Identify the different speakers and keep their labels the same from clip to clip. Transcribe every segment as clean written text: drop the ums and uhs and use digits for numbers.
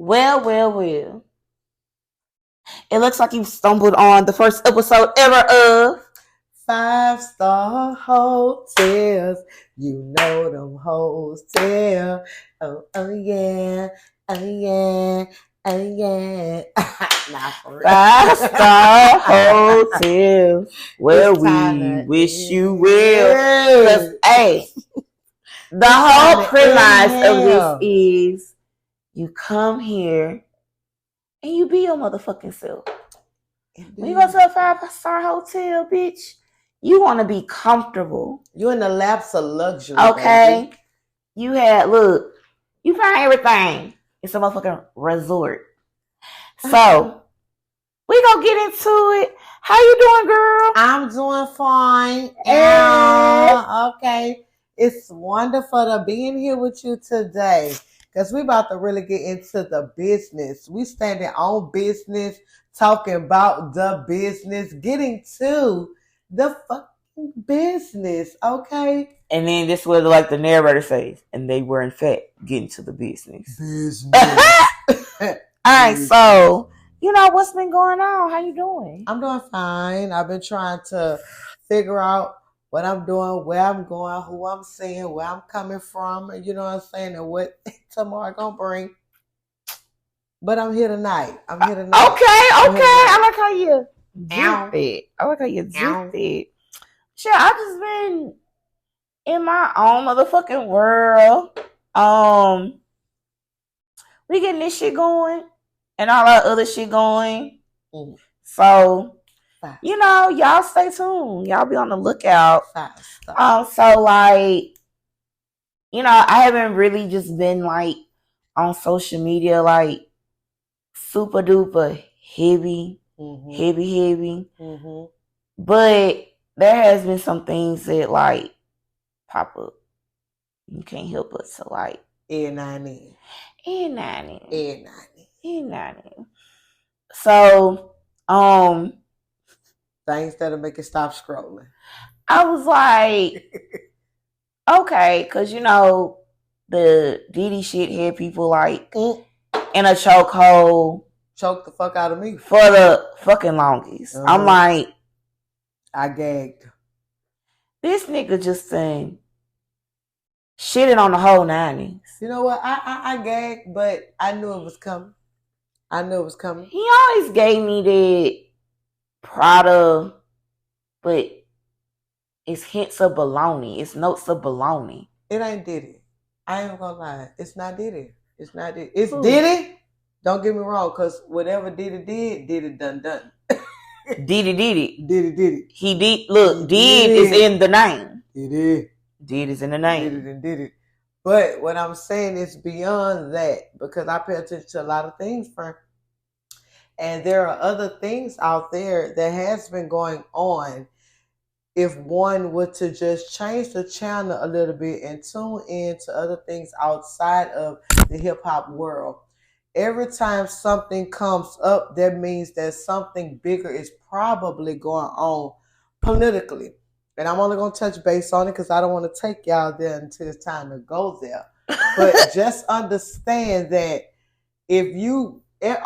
Speaker 1: Well. It looks like you've stumbled on the first episode ever of
Speaker 2: 5-Star Heauxtales. You know them hoes tell. Oh yeah. Nah, for real.
Speaker 1: 5-Star Heauxtales, where we wish you well. 'Cause, hey, the whole premise of this is you come here and you be your motherfucking self. When you go to a 5-star hotel, bitch, you want to be comfortable.
Speaker 2: You in the laps of luxury.
Speaker 1: Okay.
Speaker 2: Baby.
Speaker 1: You find everything. It's a motherfucking resort. So, we gonna get into it. How you doing, girl?
Speaker 2: I'm doing fine. Okay. It's wonderful to be in here with you today. Because we about to really get into the business. We standing on business, talking about the business, getting to the fucking business, okay?
Speaker 1: And then this was like the narrator says, and they were in fact getting to the business. Alright, so, what's been going on? How you doing?
Speaker 2: I'm doing fine. I've been trying to figure out what I'm doing, where I'm going, who I'm seeing, where I'm coming from, and you know what I'm saying, and what tomorrow gonna bring. But I'm here tonight.
Speaker 1: Okay. I like how you zipped it. Sure, I just been in my own motherfucking world. We getting this shit going and all that other shit going. So, y'all stay tuned. Y'all be on the lookout. So like, I haven't really just been like on social media like super duper heavy. But there has been some things that like pop up. You can't help but to like
Speaker 2: N90.
Speaker 1: So,
Speaker 2: things that'll make it stop scrolling.
Speaker 1: I was like, okay, because the Diddy shit had people like in a chokehold.
Speaker 2: Choke the fuck out of me.
Speaker 1: For the fucking longest. I'm like,
Speaker 2: I gagged.
Speaker 1: This nigga just saying shitting on the whole 90s.
Speaker 2: You know what? I gagged, but I knew it was coming. He
Speaker 1: always gave me that Prada, but it's hints of baloney. It's notes of baloney.
Speaker 2: It ain't Diddy. I ain't gonna lie. It's not Diddy. It's Diddy. Don't get me wrong, because whatever Diddy did, Diddy done.
Speaker 1: Diddy. He did. Look, did is in the name. Did is in the name.
Speaker 2: Did it. But what I'm saying is beyond that, because I pay attention to a lot of things, friend. And there are other things out there that has been going on. If one were to just change the channel a little bit and tune in to other things outside of the hip hop world, every time something comes up, that means that something bigger is probably going on politically. And I'm only going to touch base on it because I don't want to take y'all there until it's time to go there. But just understand that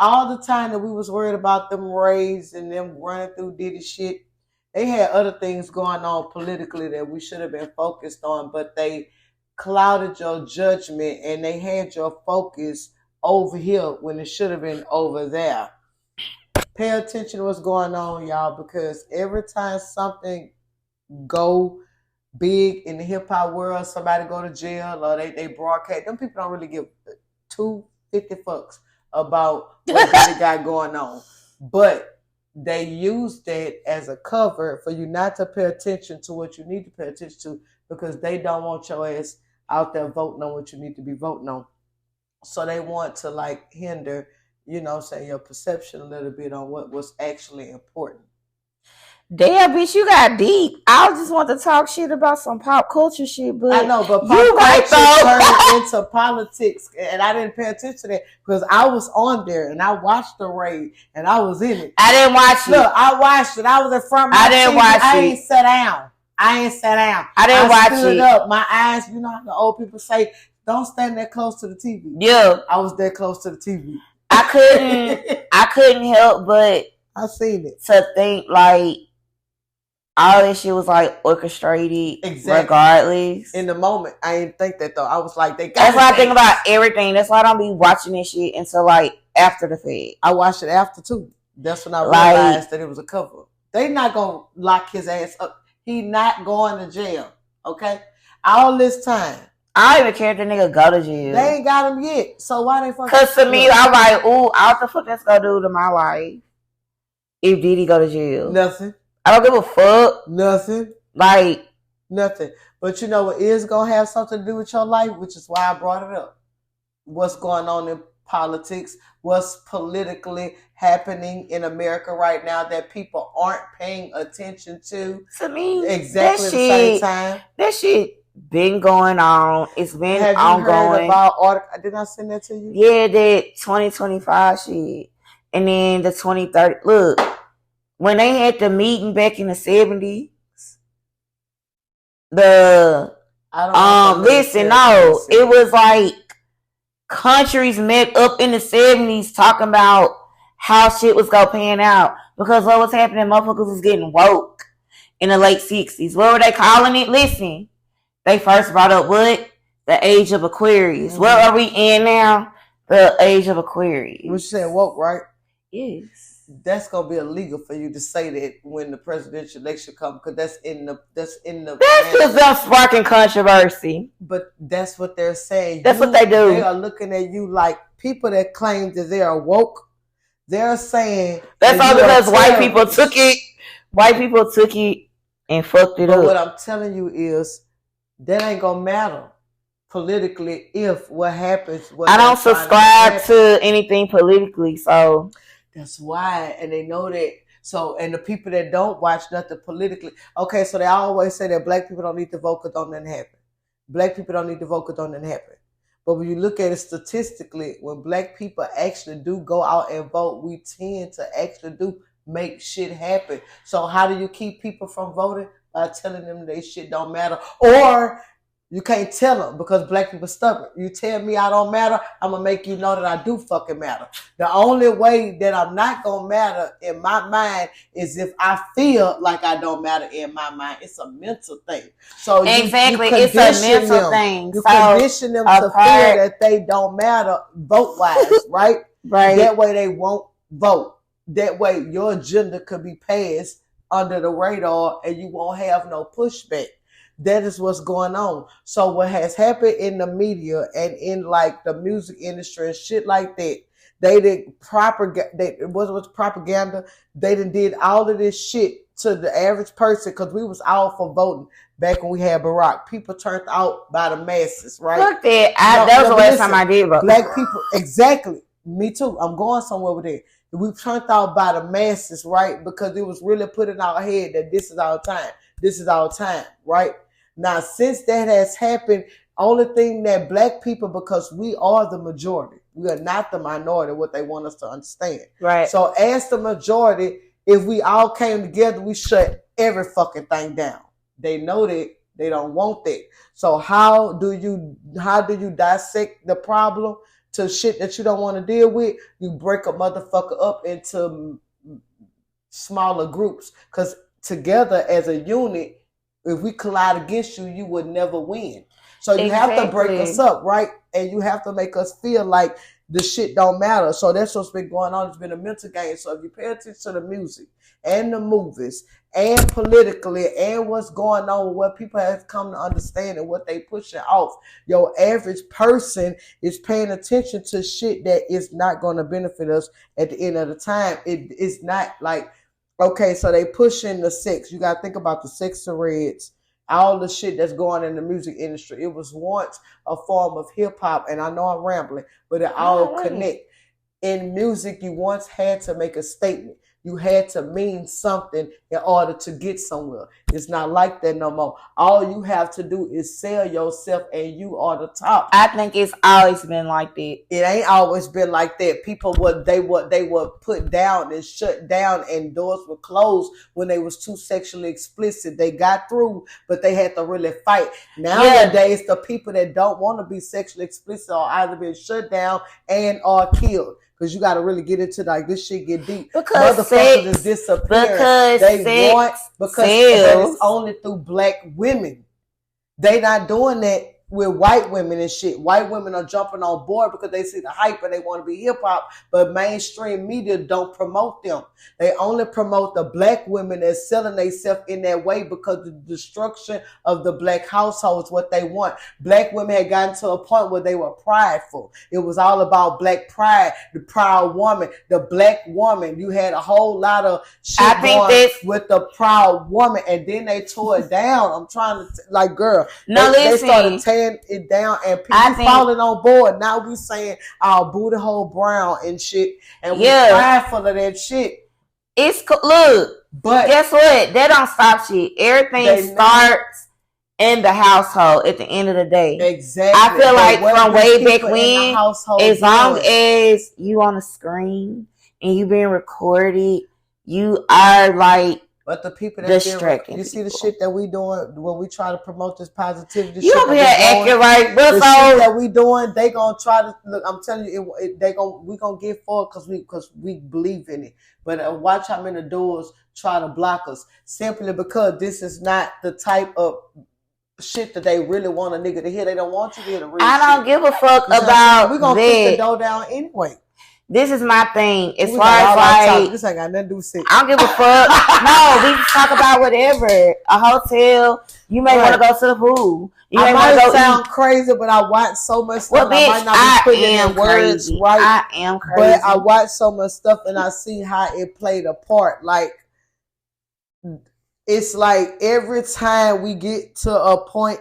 Speaker 2: all the time that we was worried about them raids and them running through Diddy shit, they had other things going on politically that we should have been focused on, but they clouded your judgment and they had your focus over here when it should have been over there. Pay attention to what's going on, y'all, because every time something go big in the hip hop world, somebody go to jail or they broadcast, them people don't really give 250 fucks about what they got going on. But they use that as a cover for you not to pay attention to what you need to pay attention to, because they don't want your ass out there voting on what you need to be voting on. So they want to like hinder, your perception a little bit on what was actually important.
Speaker 1: Damn, bitch, you got deep. I just want to talk shit about some pop culture shit, but
Speaker 2: I know, but pop culture turned into politics, and I didn't pay attention to that because I was on there and I watched the raid and I was in it.
Speaker 1: I didn't watch it.
Speaker 2: Look, I watched it. I was in front of my
Speaker 1: I didn't
Speaker 2: TV.
Speaker 1: watch it.
Speaker 2: I ain't sat down. I
Speaker 1: didn't watch
Speaker 2: stood
Speaker 1: it.
Speaker 2: up. My eyes, how the old people say, don't stand that close to the TV.
Speaker 1: Yeah.
Speaker 2: I was that close to the TV.
Speaker 1: I couldn't help but
Speaker 2: I seen it
Speaker 1: to think like all this shit was like orchestrated, regardless.
Speaker 2: In the moment, I didn't think that though. I was like, they got.
Speaker 1: That's why I think about everything. That's why I don't be watching this shit until like after the fact.
Speaker 2: I watched it after too. That's when I realized that it was a cover. They not gonna lock his ass up. He not going to jail. Okay, all this time.
Speaker 1: I don't even care if the nigga go to jail.
Speaker 2: They ain't got him yet. So why they fucking?
Speaker 1: Cause to me, I'm like, ooh, what the fuck that's gonna do to my life if Diddy go to jail?
Speaker 2: Nothing.
Speaker 1: I don't give a fuck.
Speaker 2: Nothing.
Speaker 1: Like
Speaker 2: nothing. But you know what is gonna have something to do with your life, which is why I brought it up. What's going on in politics? What's politically happening in America right now that people aren't paying attention to?
Speaker 1: To me,
Speaker 2: exactly the same time.
Speaker 1: That shit been going on. It's been
Speaker 2: have
Speaker 1: ongoing.
Speaker 2: You heard about? Did I send that to you?
Speaker 1: Yeah, that 2025 shit, and then the 2030. Look, when they had the meeting back in the 70s, listen, no, it was like countries met up in the 70s talking about how shit was gonna pan out because what was happening, motherfuckers was getting woke in the late 60s. What were they calling it? Listen, they first brought up what? The age of Aquarius. Mm-hmm. Where are we in now? The age of Aquarius.
Speaker 2: You said woke, right?
Speaker 1: Yes.
Speaker 2: That's gonna be illegal for you to say that when the presidential election comes, because that's
Speaker 1: just them sparking controversy.
Speaker 2: But that's what they're saying.
Speaker 1: That's what they do.
Speaker 2: They are looking at you like people that claim that they are woke. They're saying
Speaker 1: that's all because white people took it. White people took it and fucked it up.
Speaker 2: But what I'm telling you is that ain't gonna matter politically if what happens.
Speaker 1: I don't subscribe to anything politically, so.
Speaker 2: That's why, and they know that. So, and the people that don't watch nothing politically, okay, so they always say that black people don't need to vote because don't nothing happen. Black people don't need to vote because don't nothing happen. But when you look at it statistically, when black people actually do go out and vote, we tend to actually do make shit happen. So how do you keep people from voting? By telling them they shit don't matter. Or you can't tell them because black people stubborn. You tell me I don't matter, I'm going to make you know that I do fucking matter. The only way that I'm not going to matter in my mind is if I feel like I don't matter in my mind. It's a mental thing. So
Speaker 1: exactly, it's a mental thing.
Speaker 2: You condition them to feel that they don't matter vote-wise, right?
Speaker 1: Right.
Speaker 2: That way they won't vote. That way your agenda could be passed under the radar and you won't have no pushback. That is what's going on. So what has happened in the media and in like the music industry and shit like that, they did propaganda. It was propaganda. They did all of this shit to the average person because we was all for voting back when we had Barack. People turned out by the masses, right?
Speaker 1: Fuck that. That was the last time I did vote.
Speaker 2: Black people, exactly. Me too. I'm going somewhere with it. We turned out by the masses, right? Because it was really put in our head that this is our time. This is our time, right? Now, since that has happened, only thing that black people, because we are the majority, we are not the minority, what they want us to understand.
Speaker 1: Right.
Speaker 2: So as the majority, if we all came together, we shut every fucking thing down. They know that. They don't want that. So how do you dissect the problem to shit that you don't want to deal with? You break a motherfucker up into smaller groups. Because together as a unit, if we collide against you, you would never win. So you have to break us up, right? And you have to make us feel like the shit don't matter. So that's what's been going on. It's been a mental game. So if you pay attention to the music and the movies and politically and what's going on, what people have come to understand and what they pushing off, your average person is paying attention to shit that is not going to benefit us at the end of the time. It's not like, okay, so they pushing the sex. You got to think about the sex threads, all the shit that's going in the music industry. It was once a form of hip hop, and I know I'm rambling, but it all connect. In music, you once had to make a statement. You had to mean something in order to get somewhere. It's not like that no more. All you have to do is sell yourself and you are the top.
Speaker 1: I think it's always been like that.
Speaker 2: It ain't always been like that. People they were put down and shut down and doors were closed when they was too sexually explicit. They got through, but they had to really fight. Nowadays, the people that don't want to be sexually explicit are either being shut down and are killed. because you got to really get into like this shit get deep.
Speaker 1: Because
Speaker 2: motherfuckers is disappearing.
Speaker 1: Because
Speaker 2: they want but it's only through black women. They not doing that with white women and shit. White women are jumping on board because they see the hype and they want to be hip hop, but mainstream media don't promote them. They only promote the black women that's selling themselves in that way because the destruction of the black household is what they want. Black women had gotten to a point where they were prideful. It was all about black pride, the proud woman, the black woman. You had a whole lot of shit going with the proud woman, and then they tore it down. I'm trying to like, girl, they started tearing it down, and people falling on board. Now we saying our booty hole brown and shit, and we prideful of that shit.
Speaker 1: It's look, but guess what? That don't stop shit. Everything starts in the household. At the end of the day,
Speaker 2: exactly.
Speaker 1: I feel like from way back when, as long as you on the screen and you being recorded, you are like.
Speaker 2: But the people that you see the shit that we doing when we try to promote this positivity.
Speaker 1: You over here acting like
Speaker 2: the shit that we doing. They gonna try to look. I'm telling you, we gonna get forward because we believe in it. But watch how many doors try to block us simply because this is not the type of shit that they really want a nigga to hear. They don't want you to hear the real
Speaker 1: I don't give a fuck about
Speaker 2: we gonna kick the door down anyway.
Speaker 1: This is my thing. As far as like,
Speaker 2: this ain't got nothing to do with sex.
Speaker 1: I don't give a fuck. No, we can talk about whatever. A hotel. You may want to go to the pool. You
Speaker 2: I might sound crazy, but I watch so much stuff. I might not be putting in words right.
Speaker 1: I am crazy.
Speaker 2: But I watch so much stuff and I see how it played a part. Like, it's like every time we get to a point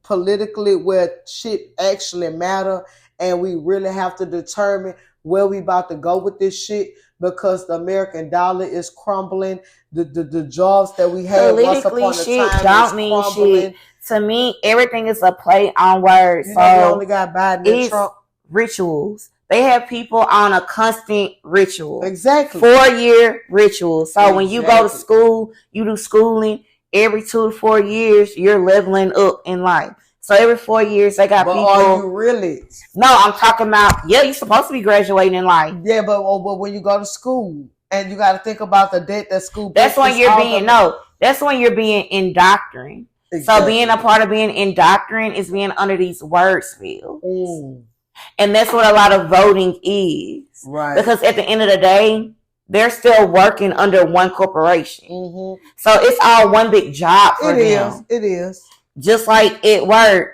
Speaker 2: politically where shit actually matter and we really have to determine where we about to go with this shit because the American dollar is crumbling. The jobs that we had once upon a time don't mean shit.
Speaker 1: To me, everything is a play on words.
Speaker 2: So we only got Biden and Trump.
Speaker 1: Rituals. They have people on a constant ritual.
Speaker 2: Exactly.
Speaker 1: 4-year ritual. So when you go to school, you do schooling. Every 2 to 4 years, you're leveling up in life. So every 4 years, they got people.
Speaker 2: Are you really?
Speaker 1: No, I'm talking about, you're supposed to be graduating in life.
Speaker 2: Yeah, but when you go to school and you got to think about the debt that school.
Speaker 1: That's when you're being indoctrined. Exactly. So being a part of being indoctrined is being under these words, Phil. And that's what a lot of voting is.
Speaker 2: Right.
Speaker 1: Because at the end of the day, they're still working under one corporation.
Speaker 2: Mm-hmm.
Speaker 1: So it's all one big job for them.
Speaker 2: It is.
Speaker 1: Just like at work,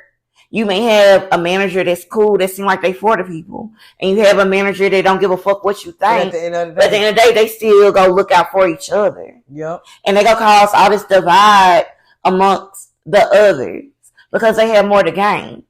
Speaker 1: you may have a manager that's cool, that seem like they for the people. And you have a manager that don't give a fuck what you think.
Speaker 2: At the end of the day.
Speaker 1: But at the end of the day, they still go look out for each other.
Speaker 2: Yep.
Speaker 1: And they go cause all this divide amongst the others because they have more to gain.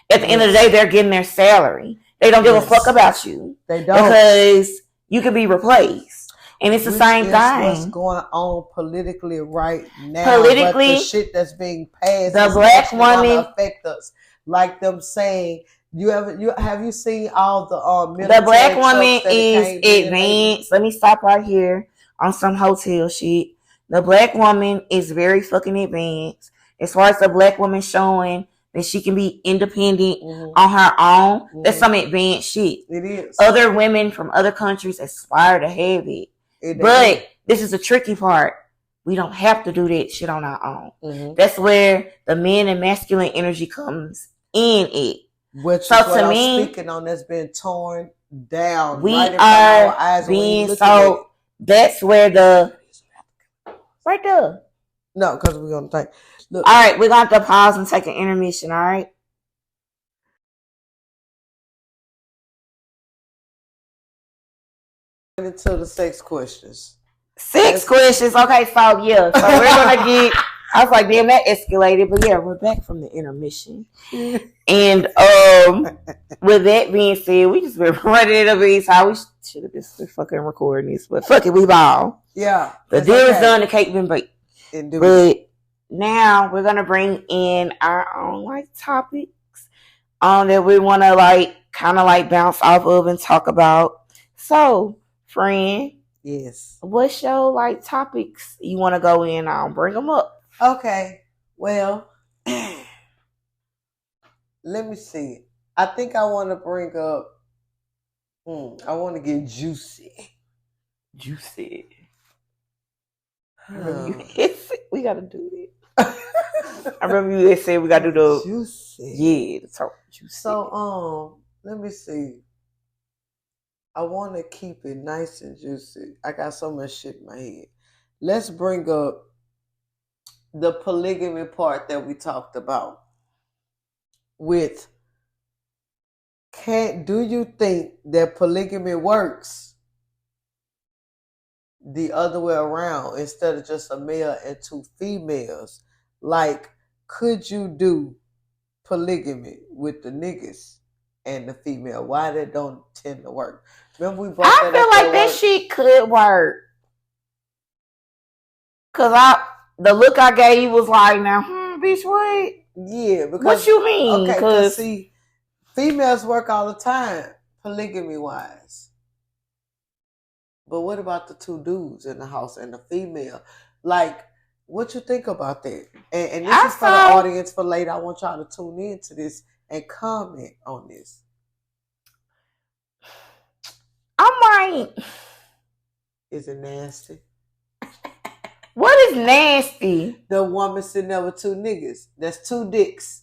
Speaker 1: At the end of the day, they're getting their salary. They don't give a fuck about you.
Speaker 2: They don't.
Speaker 1: Because you can be replaced. And it's the same thing.
Speaker 2: What's going on politically right now? Politically, the shit that's being passed,
Speaker 1: the black woman
Speaker 2: affect us. Like them saying, have you seen all the
Speaker 1: military? The black woman is advanced. Let me stop right here on some hotel shit. The black woman is very fucking advanced as far as the black woman showing that she can be independent on her own. Mm-hmm. That's some advanced shit.
Speaker 2: It is.
Speaker 1: Other women from other countries aspire to have it. But this is the tricky part. We don't have to do that shit on our own. Mm-hmm. That's where the men and masculine energy comes in it.
Speaker 2: Which so is what to me, I'm speaking on that's been torn down.
Speaker 1: We are being so. That's where the right there.
Speaker 2: No, because we're gonna think.
Speaker 1: Look. All right, we're gonna have to pause and take an intermission. All right.
Speaker 2: Into the sex questions.
Speaker 1: Sex questions. Okay, so yeah. So we're gonna get. I was like, damn, that escalated. But yeah, we're back from the intermission. And with that being said, we just been running it up these how we should have been fucking recording this, but fuck it, we ball.
Speaker 2: Yeah.
Speaker 1: The deal is done, the cake been baked. But now we're gonna bring in our own like topics that we wanna like kinda like bounce off of and talk about. So, friend.
Speaker 2: Yes.
Speaker 1: What's your like topics you want to go in on? Bring them up.
Speaker 2: Okay. Well, let me see. I think I want to bring up I want to get juicy.
Speaker 1: Juicy. We gotta do it. I remember you said we gotta do the
Speaker 2: juicy.
Speaker 1: Yeah, the talk juicy.
Speaker 2: So let me see. I want to keep it nice and juicy. I got so much shit in my head. Let's bring up the polygamy part that we talked about. Do you think that polygamy works the other way around instead of just a male and two females? Like, could you do polygamy with the niggas and the female? Why that don't tend to work? Remember we brought that up.
Speaker 1: I feel like that shit could work. Cause the look I gave you was like, now, bitch, what?
Speaker 2: Yeah, because
Speaker 1: what you mean?
Speaker 2: Okay, cause see, females work all the time, polygamy wise. But what about the two dudes in the house and the female? Like, what you think about that? And this is for the audience for later. I want y'all to tune in to this and comment on this.
Speaker 1: I'm like,
Speaker 2: is it nasty?
Speaker 1: What is nasty?
Speaker 2: The woman sitting there with two niggas. That's two dicks.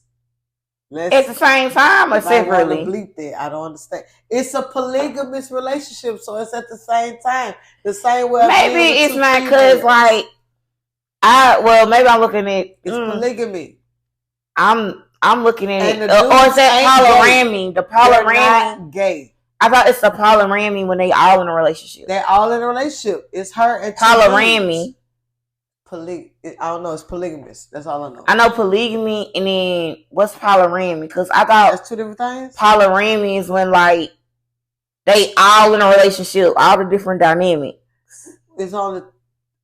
Speaker 1: At the same time or separately?
Speaker 2: I want to bleep that. I don't understand. It's a polygamous relationship, so it's at the same time. The same way.
Speaker 1: Maybe it's not because, like, maybe I'm looking at
Speaker 2: it's polygamy.
Speaker 1: I'm looking at it, or is that polyramy? The polyramy.
Speaker 2: Not gay.
Speaker 1: I thought it's the polyramy when they all in a relationship.
Speaker 2: They're all in a relationship. It's her and
Speaker 1: polyramy.
Speaker 2: I don't know. It's polygamous. That's all I know.
Speaker 1: I know polygamy, and then what's polyramy? Because I thought
Speaker 2: that's two different things.
Speaker 1: Polyramy is when like they all in a relationship, all the different dynamics.
Speaker 2: It's only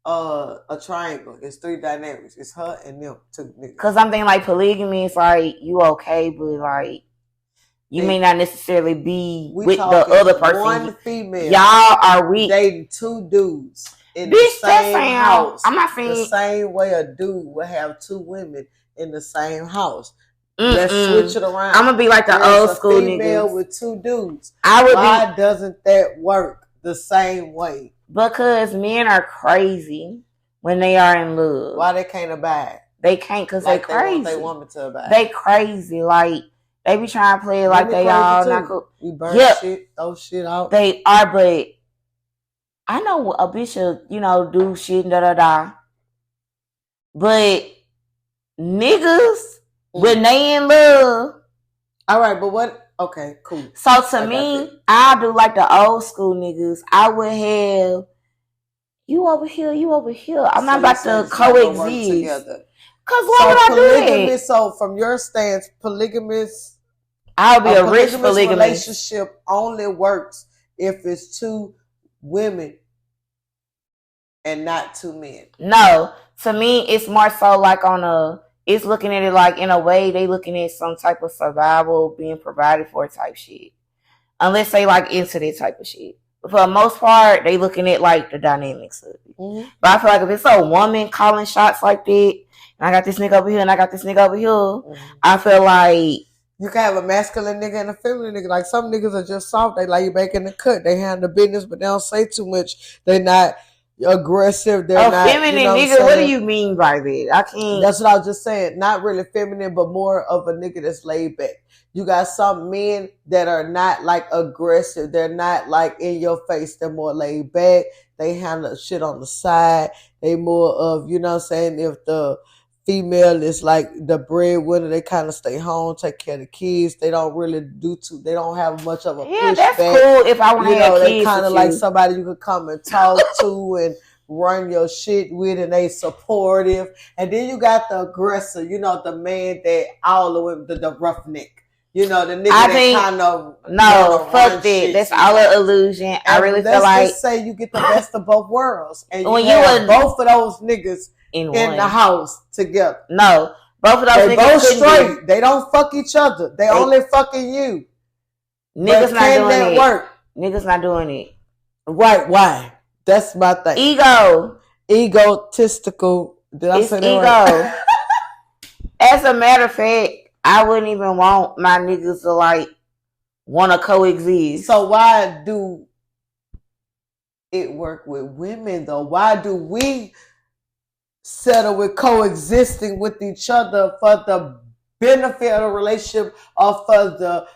Speaker 2: a triangle. It's three dynamics. It's her and them two niggas.
Speaker 1: Because I'm thinking like polygamy is like you okay, but like you may not necessarily be with the other person.
Speaker 2: One female.
Speaker 1: Y'all are weak.
Speaker 2: Dating two dudes. In the same house.
Speaker 1: I'm not saying
Speaker 2: the same way a dude would have two women in the same house. Let's switch it around.
Speaker 1: I'm gonna be like the old school
Speaker 2: female
Speaker 1: niggas
Speaker 2: with two dudes.
Speaker 1: Why
Speaker 2: doesn't that work the same way?
Speaker 1: Because men are crazy when they are in love.
Speaker 2: Why they can't abide?
Speaker 1: They can't because they crazy.
Speaker 2: They want me to abide.
Speaker 1: They crazy. Like they be trying to play it like they all not cool.
Speaker 2: You burn shit, throw shit out.
Speaker 1: They are, but I know a bitch will, do shit and da. But niggas, when they in love.
Speaker 2: All right, but what? Okay, cool.
Speaker 1: So to me, I do like the old school niggas. I would have you over here, you over here. I'm not about to coexist. Because why would I do that?
Speaker 2: So from your stance, polygamous.
Speaker 1: I'll be a rich polygamous.
Speaker 2: Relationship only works if it's two women and not two men.
Speaker 1: No, to me, it's more so like it's looking at it like in a way they looking at some type of survival being provided for type shit. Unless they like into that type of shit. But for the most part, they looking at like the dynamics of it. Mm-hmm. But I feel like if it's a woman calling shots like that, and I got this nigga over here and I got this nigga over here, I feel like
Speaker 2: you can have a masculine nigga and a feminine nigga. Like some niggas are just soft. They like you back in the cut. They handle business, but they don't say too much. They're not aggressive. They're not
Speaker 1: feminine nigga. What do you mean by that? I can't.
Speaker 2: That's what I was just saying. Not really feminine, but more of a nigga that's laid back. You got some men that are not like aggressive. They're not like in your face. They're more laid back. They handle shit on the side. They more of, you know what I'm saying, if the female is like the breadwinner, they kind of stay home, take care of the kids. They don't really they don't have much of a pushback.
Speaker 1: That's cool if I want to have kids.
Speaker 2: They kind of like somebody you could come and talk to and run your shit with, and they supportive. And then you got the aggressor, the man that all the women, the roughneck. The nigga that kind of
Speaker 1: fuck that. That's all an illusion. I really feel like
Speaker 2: just say you get the best of both worlds, and you have both of those niggas in the house together.
Speaker 1: No, both of those
Speaker 2: niggas both straight. They don't fuck each other. They only fucking you.
Speaker 1: Niggas not doing it. Work? Niggas not doing it.
Speaker 2: Right? Why? That's my thing. Egotistical. Did I say that right?
Speaker 1: As a matter of fact, I wouldn't even want my niggas to like want to coexist.
Speaker 2: So why do it work with women though? Why do we settle with coexisting with each other for the benefit of the relationship or for the,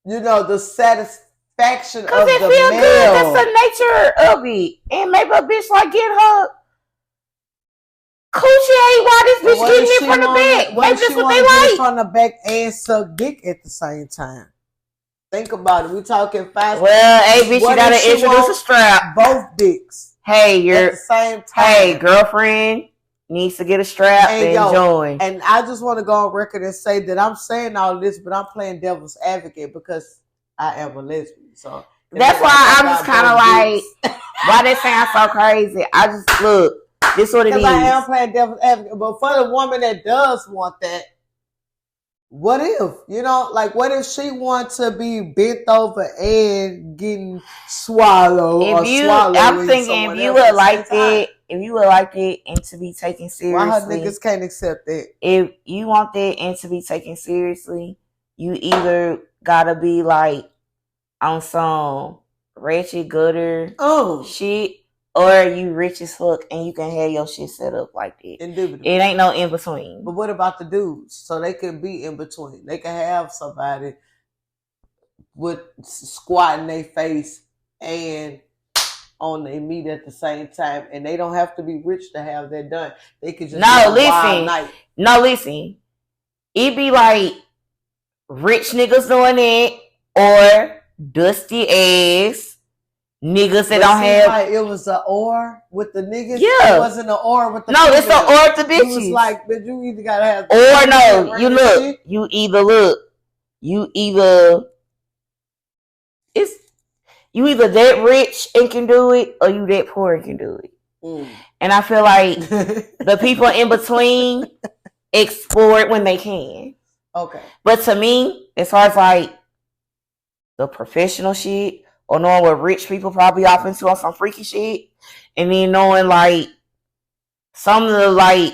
Speaker 2: the satisfaction of the male? Because it feel good.
Speaker 1: That's the nature of it. And maybe a bitch like get her coochie ain't why this bitch getting it from the back. Maybe that's what they like.
Speaker 2: From the back and suck dick at the same time. Think about it. We talking fast.
Speaker 1: Well, hey, bitch, you gotta introduce a strap.
Speaker 2: Both dicks.
Speaker 1: Hey,
Speaker 2: at the same time.
Speaker 1: Hey, girlfriend needs to get a strap and join.
Speaker 2: And I just want to go on record and say that I'm saying all this, but I'm playing devil's advocate because I am a lesbian. So
Speaker 1: that's why I'm just kind of like, why that sounds so crazy. I just look. This is what it is.
Speaker 2: Because I am playing devil's advocate, but for the woman that does want that. What if, what if she wants to be bent over and getting swallowed
Speaker 1: I'm thinking if you would like it and to be taken seriously.
Speaker 2: Why her niggas can't accept that?
Speaker 1: If you want that and to be taken seriously, you either gotta be like on some wretched gutter shit, or you rich as fuck and you can have your shit set up like that.
Speaker 2: Indubitably.
Speaker 1: It ain't no in between.
Speaker 2: But what about the dudes? So they can be in between. They can have somebody with squatting their face and on their meat at the same time, and they don't have to be rich to have that done. They could just
Speaker 1: listen. It be like rich niggas doing it or dusty ass niggas that don't have.
Speaker 2: Like it was an or with the niggas.
Speaker 1: Yeah,
Speaker 2: it wasn't an or with the.
Speaker 1: No, females. It's an or with the bitches.
Speaker 2: It was like, but you either gotta have.
Speaker 1: Or no, you look. You either that rich and can do it, or you that poor and can do it. And I feel like the people in between explore it when they can.
Speaker 2: Okay.
Speaker 1: But to me, as far as like the professional shit. Or knowing what rich people probably off into on some freaky shit. And then knowing like some of the like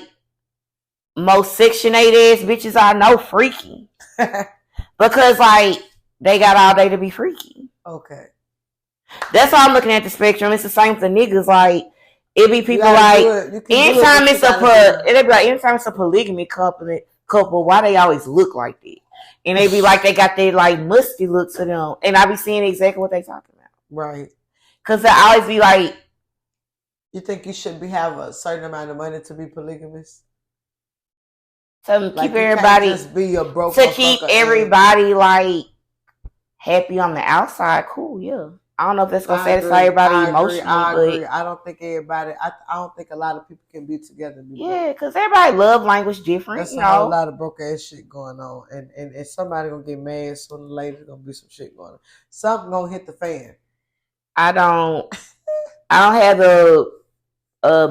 Speaker 1: most Section 8 ass bitches I know freaky. Because like they got all day to be freaky.
Speaker 2: Okay.
Speaker 1: That's how I'm looking at the spectrum. It's the same for niggas. Like it be people like anytime it's a polygamy couple, why they always look like that? And they be like, they got their like musty look to them. And I be seeing exactly what they talking about.
Speaker 2: Right.
Speaker 1: Because they always be like.
Speaker 2: You think you should have a certain amount of money to be polygamous?
Speaker 1: To keep everybody. To keep everybody like happy on the outside. Cool, yeah. I don't know if that's going to satisfy everybody emotionally.
Speaker 2: I agree. I don't think everybody, I don't think a lot of people can be together.
Speaker 1: Yeah, because everybody love language different.
Speaker 2: There's a whole lot of broke ass shit going on. And somebody going to get mad sooner or later. There's going to be some shit going on. Something going to hit the fan.
Speaker 1: I don't have the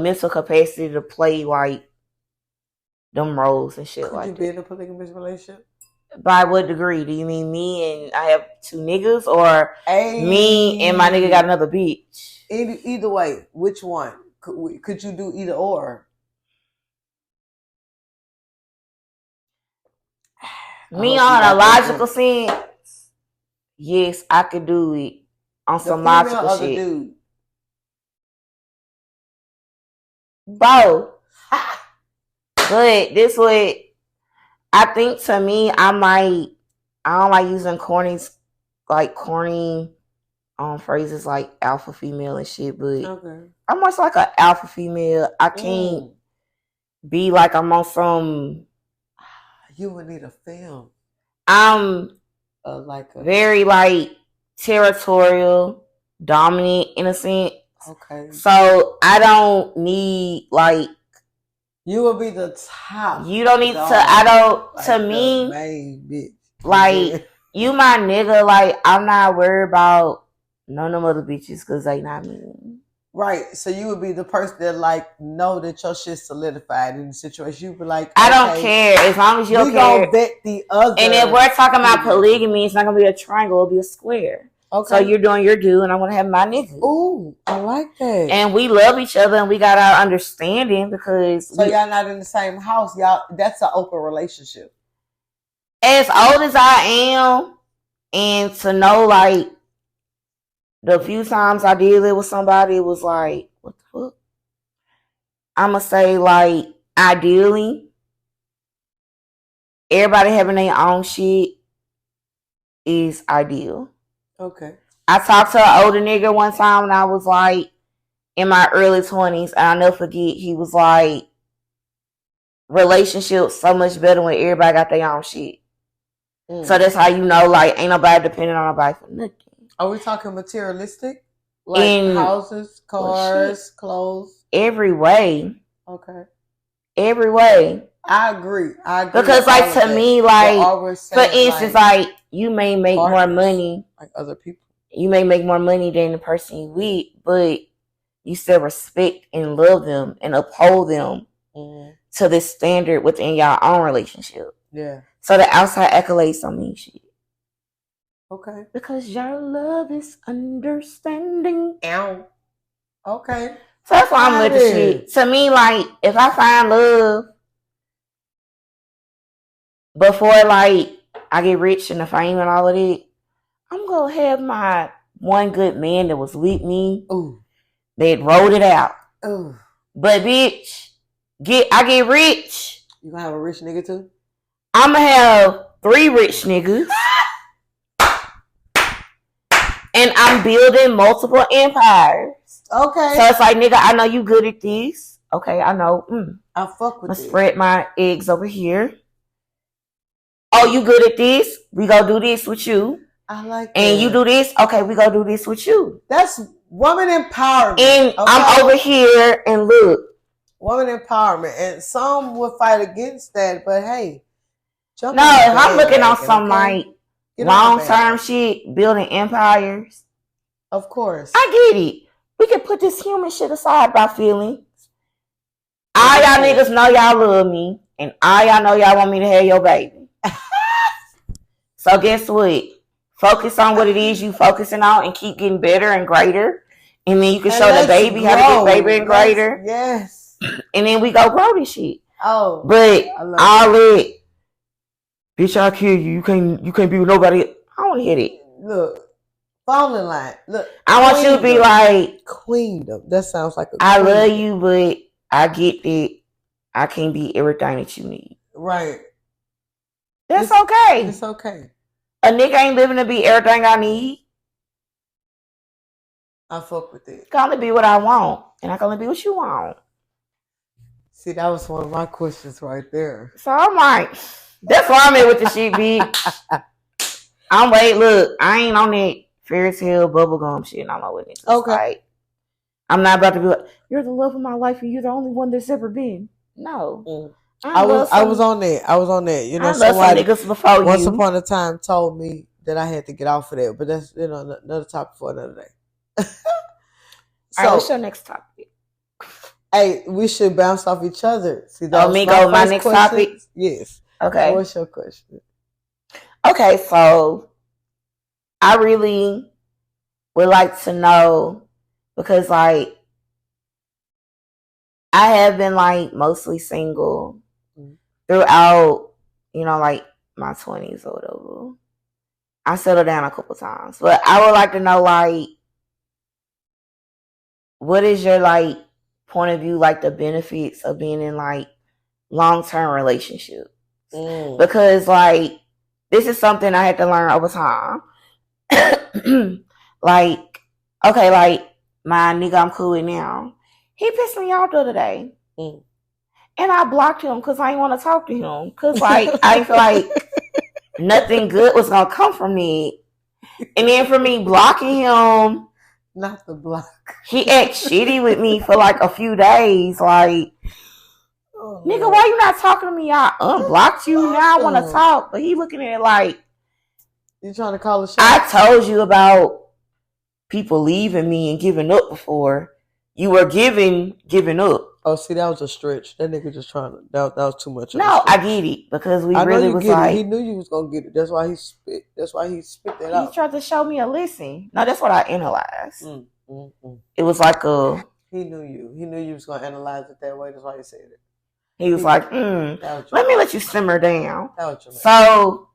Speaker 1: mental capacity to play like them roles and shit like that.
Speaker 2: Could you be in a polygamous relationship?
Speaker 1: By what degree? Do you mean me and I have two niggas, or me and my nigga got another bitch?
Speaker 2: Either way, which one? Could you do either or?
Speaker 1: Me on a logical sense, yes, I could do it on some logical shit.
Speaker 2: Dude?
Speaker 1: Both. But this way, I think to me, I don't like using corny phrases like alpha female and shit, but I'm much like an alpha female. I can't be like I'm on some.
Speaker 2: You would need a film.
Speaker 1: I'm very like territorial, dominant in a sense.
Speaker 2: Okay.
Speaker 1: So I don't need like.
Speaker 2: You will be the top.
Speaker 1: You don't need to. I don't. Like to me,
Speaker 2: main bitch.
Speaker 1: Like you, my nigga. Like I'm not worried about none of them other bitches because they not me.
Speaker 2: Right. So you would be the person that like know that your shit's solidified in the situation. You'd be like,
Speaker 1: I don't care as long as you don't care. We
Speaker 2: gonna vet the other.
Speaker 1: And if we're talking about polygamy, it's not gonna be a triangle. It'll be a square. Okay. So you're doing your due, and I'm gonna have my nigga.
Speaker 2: Ooh, I like that.
Speaker 1: And we love each other, and we got our understanding because.
Speaker 2: So y'all not in the same house, y'all. That's an open relationship.
Speaker 1: As old as I am, And to know, like, the few times I did live with somebody, it was like, what the fuck? I'm going to say, like, ideally, everybody having their own shit is ideal.
Speaker 2: Okay.
Speaker 1: I talked to an older nigga one time when I was, like, in my early 20s, and I'll never forget, he was like, relationships so much better when everybody got their own shit. So that's how you know, like, ain't nobody depending on nobody for nothing.
Speaker 2: Are we talking materialistic? Like houses, cars, clothes?
Speaker 1: Every way.
Speaker 2: Okay.
Speaker 1: Every way.
Speaker 2: I agree.
Speaker 1: Because, like, to me, like, for instance, like, you may make more money.
Speaker 2: Like other people.
Speaker 1: You may make more money than the person you with, but you still respect and love them and uphold them to this standard within your own relationship.
Speaker 2: Yeah.
Speaker 1: So the outside accolades don't mean shit.
Speaker 2: Okay.
Speaker 1: Because your love is understanding.
Speaker 2: Ow. Okay.
Speaker 1: So that's why I'm with the shit. To me, like, if I find love before, like, I get rich and the fame and all of that, I'm going to have my one good man that was with me.
Speaker 2: Ooh.
Speaker 1: That wrote it out.
Speaker 2: Ooh.
Speaker 1: But, bitch, I get rich.
Speaker 2: You going to have a rich nigga, too?
Speaker 1: I'm going to have 3 rich niggas. And I'm building multiple empires.
Speaker 2: Okay.
Speaker 1: So it's like, nigga, I know you good at this. Okay, I know.
Speaker 2: I fuck with
Speaker 1: it. Spread my eggs over here. Oh, you good at this? We go do this with you.
Speaker 2: I like that.
Speaker 1: And you do this? Okay, we go do this with you.
Speaker 2: That's woman empowerment.
Speaker 1: And I'm over here and look.
Speaker 2: Woman empowerment. And some would fight against that, but hey.
Speaker 1: No, if I'm looking on some like long-term shit, building empires.
Speaker 2: Of course.
Speaker 1: I get it. We can put this human shit aside by feelings. All y'all niggas know y'all love me. And all y'all know y'all want me to have your baby. So guess what? Focus on what it is you focusing on and keep getting better and greater. And then you can show the baby how to get bigger and greater.
Speaker 2: Yes.
Speaker 1: And then we go grow this shit.
Speaker 2: Oh.
Speaker 1: But all it. Bitch, I'll kill you. You can't be with nobody. I don't want to hear it.
Speaker 2: Look. Fall in line. Look.
Speaker 1: I want you to be like
Speaker 2: queendom. That sounds like a
Speaker 1: I love you, but I get that I can't be everything that you need.
Speaker 2: Right.
Speaker 1: That's okay.
Speaker 2: It's okay.
Speaker 1: A nigga ain't living to be everything I need.
Speaker 2: I fuck with it.
Speaker 1: I can only be what I want. And I can only be what you want.
Speaker 2: See, that was one of my questions right there.
Speaker 1: So I'm like, that's why I'm in with the shit, bitch. Look, I ain't on that fairy tale bubblegum shit. And I'm not with it.
Speaker 2: Okay.
Speaker 1: Like, I'm not about to be like, you're the love of my life and you're the only one that's ever been. No.
Speaker 2: I was on that. You know,
Speaker 1: somebody before
Speaker 2: once upon a time told me that I had to get off of that. But that's, you know, another topic for another day.
Speaker 1: So, all right, what's your next topic?
Speaker 2: Hey, we should bounce off each other. See,
Speaker 1: that me go my next topic?
Speaker 2: Yes.
Speaker 1: Okay.
Speaker 2: What's your question?
Speaker 1: Okay, so I really would like to know, because, like, I have been, like, mostly single throughout, you know, like, my 20s or whatever. I settled down a couple times. But I would like to know, like, what is your, like, point of view, like, the benefits of being in, like, long-term relationships? Because, like, this is something I had to learn over time. Like, okay, like, my nigga I'm cool with now, he pissed me off the other day. And I blocked him because I didn't want to talk to him. Because, like, I feel like nothing good was going to come from me. And then for me blocking him,
Speaker 2: not the block,
Speaker 1: he act shitty with me for, like, a few days. Like, nigga, why you not talking to me? I unblocked you. Now I want to talk. But he looking at it like,
Speaker 2: you trying to call a shot?
Speaker 1: I told you about people leaving me and giving up before. You were giving up.
Speaker 2: Oh, see, that was a stretch. That nigga just trying to, that was too much.
Speaker 1: No, I get it. Because we really was like.
Speaker 2: He knew you was going to get it. That's why he spit that out.
Speaker 1: He tried to show me a listen. No, that's what I analyzed. It was like a.
Speaker 2: He knew you. He knew you was going to analyze it that way. That's why he said it.
Speaker 1: He was like, let me let you simmer down.
Speaker 2: That what you meant.
Speaker 1: So,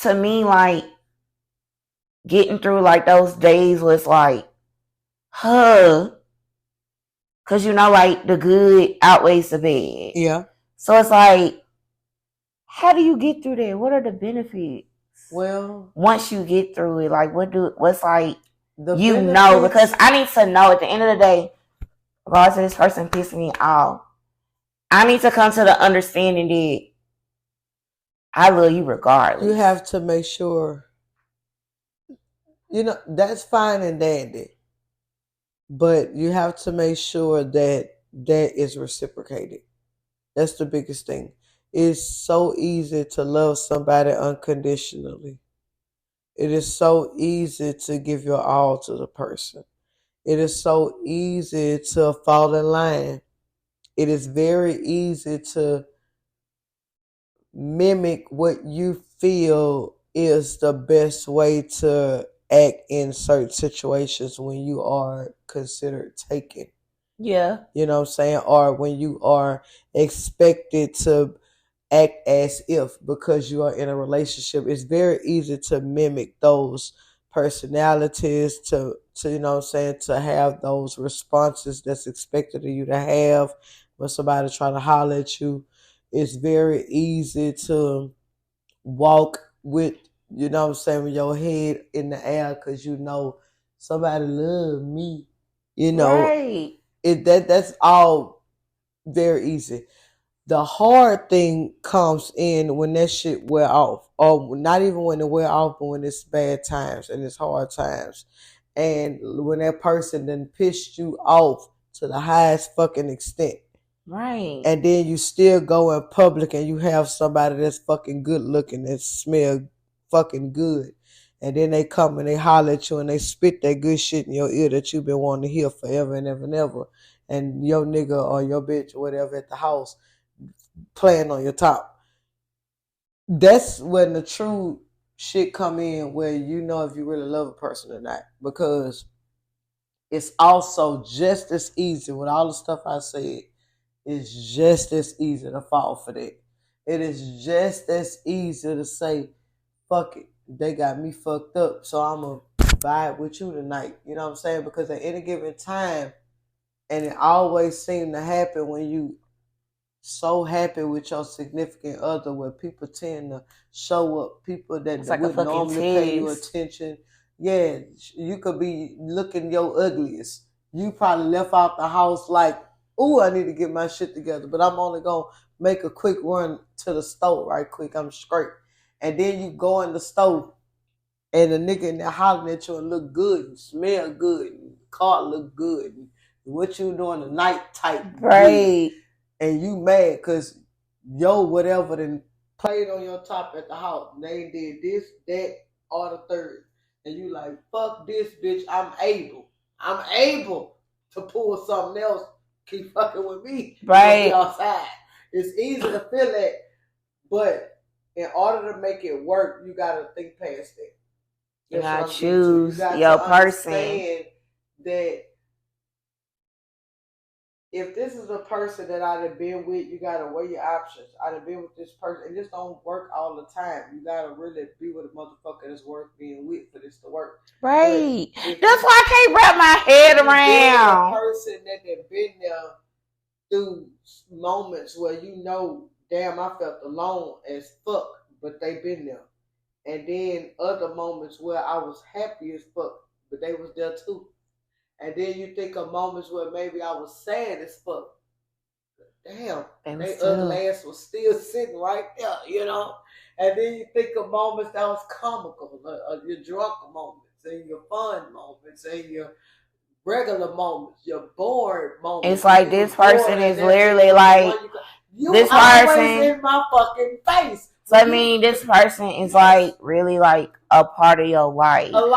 Speaker 1: to me, like, getting through like those days was like, huh. Cause you know, like the good outweighs the bad.
Speaker 2: Yeah.
Speaker 1: So it's like, how do you get through that? What are the benefits?
Speaker 2: Well,
Speaker 1: once you get through it, like what's like
Speaker 2: the
Speaker 1: you
Speaker 2: benefits,
Speaker 1: know, because I need to know at the end of the day, regardless of this person pissing me off, I need to come to the understanding that I love you regardless.
Speaker 2: You have to make sure, you know, that's fine and dandy. But you have to make sure that that is reciprocated. That's the biggest thing. It's so easy to love somebody unconditionally. It is so easy to give your all to the person. It is so easy to fall in line. It is very easy to mimic what you feel is the best way to act in certain situations when you are considered taken.
Speaker 1: Yeah.
Speaker 2: You know what I'm saying? Or when you are expected to act as if because you are in a relationship. It's very easy to mimic those personalities, to you know what I'm saying, to have those responses that's expected of you to have when somebody try to holler at you. It's very easy to walk with, you know what I'm saying, with your head in the air because you know somebody love me. You know,
Speaker 1: right.
Speaker 2: That's all very easy. The hard thing comes in when that shit wear off, or not even when it wear off, but when it's bad times and it's hard times, and when that person then pissed you off to the highest fucking extent.
Speaker 1: Right.
Speaker 2: And then you still go in public and you have somebody that's fucking good looking, that smell fucking good. And then they come and they holler at you and they spit that good shit in your ear that you've been wanting to hear forever and ever and ever. And your nigga or your bitch or whatever at the house playing on your top. That's when the true shit come in, where you know if you really love a person or not. Because it's also just as easy with all the stuff I said. It's just as easy to fall for that. It is just as easy to say, fuck it, they got me fucked up, so I'm going to vibe with you tonight. You know what I'm saying? Because at any given time, and it always seems to happen when you so happy with your significant other, where people tend to show up, people that
Speaker 1: like
Speaker 2: would normally pay you attention. Yeah, you could be looking your ugliest. You probably left out the house like, ooh, I need to get my shit together, but I'm only going to make a quick run to the store right quick. I'm straight. And then you go in the store and the nigga in there hollering at you and look good and smell good and the car look good and what you doing tonight type. Right. Good. And you mad because yo whatever then played on your top at the house. They did this, that, or the third. And you like, fuck this bitch, I'm able to pull something else. Keep fucking with me. Right. Outside. It's easy to feel that, but in order to make it work, you gotta think past that.
Speaker 1: You gotta choose your person.
Speaker 2: That if this is a person that I'd have been with, you gotta weigh your options. I'd have been with this person. It just don't work all the time. You gotta really be with a motherfucker that's worth being with for this to work.
Speaker 1: Right. That's why I can't wrap my head around.
Speaker 2: A person that have been there through moments where you know, damn, I felt alone as fuck, but they been there. And then other moments where I was happy as fuck, but they was there too. And then you think of moments where maybe I was sad as fuck. Damn, they ugly ass was still sitting right there, you know? And then you think of moments that was comical, your drunk moments, and your fun moments, and your regular moments, your bored moments.
Speaker 1: It's like this person is literally like, this person
Speaker 2: in my fucking face.
Speaker 1: So I mean, this person is like really like a part of your life.
Speaker 2: Your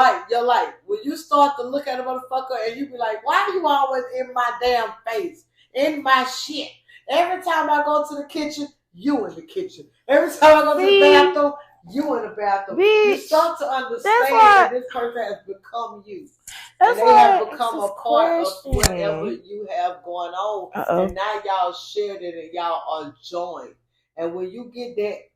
Speaker 2: life. When you start to look at a motherfucker and you be like, why are you always in my damn face? In my shit. Every time I go to the kitchen, you in the kitchen. Every time I go to the bathroom, you in the bathroom. Bitch, you start to understand that this person has become you. And they have become a part of whatever you have going on. And now y'all shared it and y'all are joined. And when you get